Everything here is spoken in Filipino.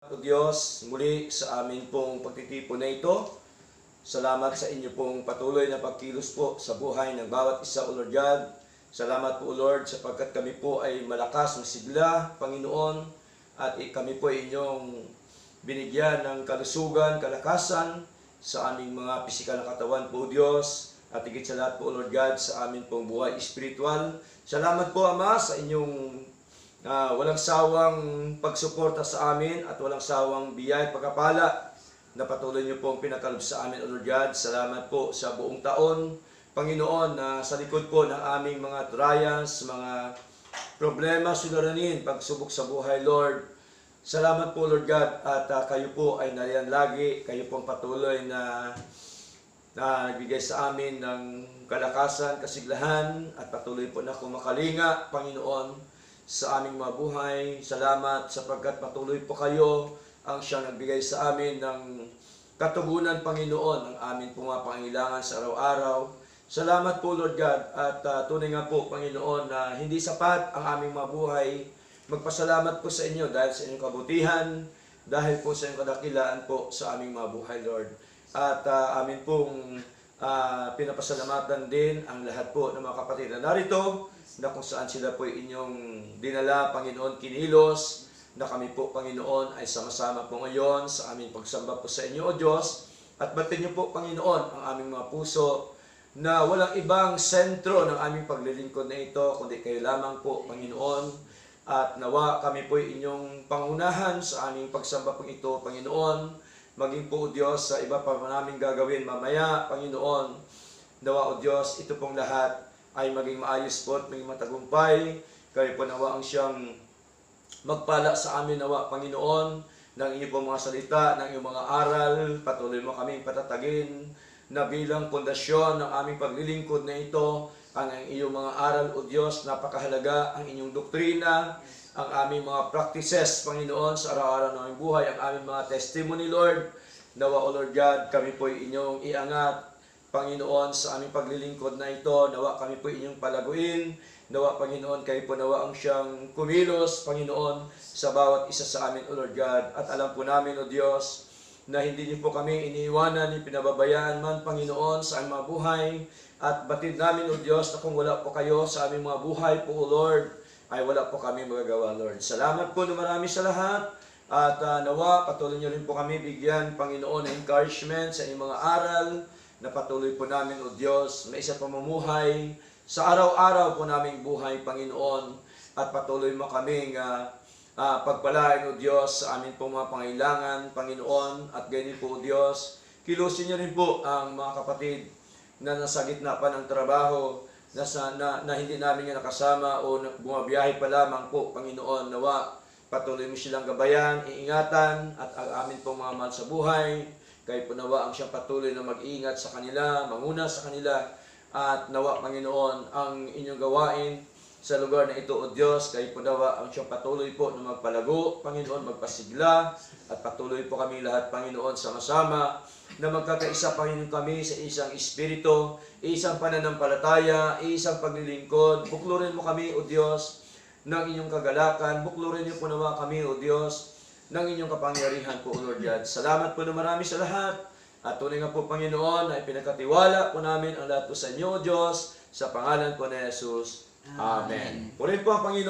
O Diyos, muli sa amin pong pagtitipon na ito, salamat sa inyo pong patuloy na pagkilos po sa buhay ng bawat isa, O Lord God. Salamat po, O Lord, sapagkat kami po ay malakas na sigla, Panginoon, at kami po ay inyong binigyan ng kalusugan, kalakasan sa aming mga pisikal na katawan po, Diyos, at higit sa lahat po, O Lord God, sa amin pong buhay espiritual. Salamat po, Ama, sa inyong walang sawang pagsuporta sa amin at walang sawang biyay pagkapala na patuloy niyo pong pinakalob sa amin, O Lord God. Salamat po sa buong taon, Panginoon, na sa likod po ng aming mga trials, mga problema, suliranin, pagsubok sa buhay, Lord. Salamat po, Lord God, at kayo po ay nariyan lagi, kayo pong patuloy na nagbigay sa amin ng kalakasan, kasiglahan, at patuloy po na kumakalinga, Panginoon, sa aming mga buhay. Salamat sapagkat patuloy po kayo ang siyang nagbigay sa amin ng katugunan, Panginoon, ng aming pangangailangan sa araw-araw. Salamat po, Lord God, at tunay nga po, Panginoon, na hindi sapat ang aming mga buhay. Magpasalamat po sa inyo dahil sa inyong kabutihan, dahil po sa inyong kadakilaan po sa aming mga buhay, Lord. At amin pong pinapasalamatan din ang lahat po ng mga kapatid na narito, na kung saan sila po inyong dinala, Panginoon, kinilos, na kami po, Panginoon, ay sama-sama po ngayon sa aming pagsamba po sa inyo, O Diyos. At batin niyo po, Panginoon, ang aming mga puso na walang ibang sentro ng aming paglilingkod na ito, kundi kayo lamang po, Panginoon. At nawa kami po inyong pangunahan sa aming pagsamba po ito, Panginoon. Maging po, O Diyos, sa iba pa namin gagawin mamaya, Panginoon. Nawa, O Diyos, ito pong lahat ay maging maayos po at maging matagumpay. Kayo po nawa ang siyang magpala sa amin, nawa, Panginoon, ng inyong po mga salita, ng inyong mga aral. Patuloy mo kaming patatagin na bilang pundasyon ng aming paglilingkod na ito, ang iyong mga aral, O Diyos, napakahalaga, ang inyong doktrina, ang aming mga practices, Panginoon, sa araw-araw ng aming buhay, ang aming mga testimony, Lord. Nawa, O Lord God, kami po inyong iangat, Panginoon, sa aming paglilingkod na ito. Nawa kami po inyong palaguin. Nawa, Panginoon, kayo po nawa ang siyang kumilos, Panginoon, sa bawat isa sa amin, O Lord God. At alam po namin, O Diyos, na hindi niyo po kami iniiwanan, ni pinababayaan man, Panginoon, sa aming mga buhay. At batid namin, O Diyos, na kung wala po kayo sa aming mga buhay po, O Lord, ay wala po kami magagawa, Lord. Salamat po na marami sa lahat. At nawa, patuloy niyo rin po kami bigyan, Panginoon, ng encouragement sa inyong mga aral, na patuloy po namin, O Diyos, may isa pamumuhay sa araw-araw po naming buhay, Panginoon, at patuloy mo kaming pagpalain, O Diyos, sa amin pong mga pangailangan, Panginoon, at ganyan po, O Diyos, kilusin niyo rin po ang mga kapatid na nasa gitna pa ng trabaho, na hindi namin yung nakasama o bumabiyahe pa lamang po, Panginoon, nawa, patuloy mo silang gabayan, iingatan, at ang amin pong mga mahal sa buhay. Kayo po nawa ang siyang patuloy na mag-iingat sa kanila, manguna sa kanila, at nawa, Panginoon, ang inyong gawain sa lugar na ito, O Diyos. Kayo po nawa ang siyang patuloy po na magpalago, Panginoon, magpasigla, at patuloy po kami lahat, Panginoon, sama-sama, na magkakaisa, Panginoon, kami sa isang espiritu, isang pananampalataya, isang paglilingkod. Buklurin mo kami, O Diyos, ng inyong kagalakan. Buklurin niyo po nawa kami, O Diyos, ng inyong kapangyarihan po, O Lord God. Salamat po na marami sa lahat. At tunay nga po, Panginoon, ay pinagkatiwala po namin ang lahat po sa inyo, O Diyos, sa pangalan po ni Jesus. Amen. Purihin po ang Panginoon.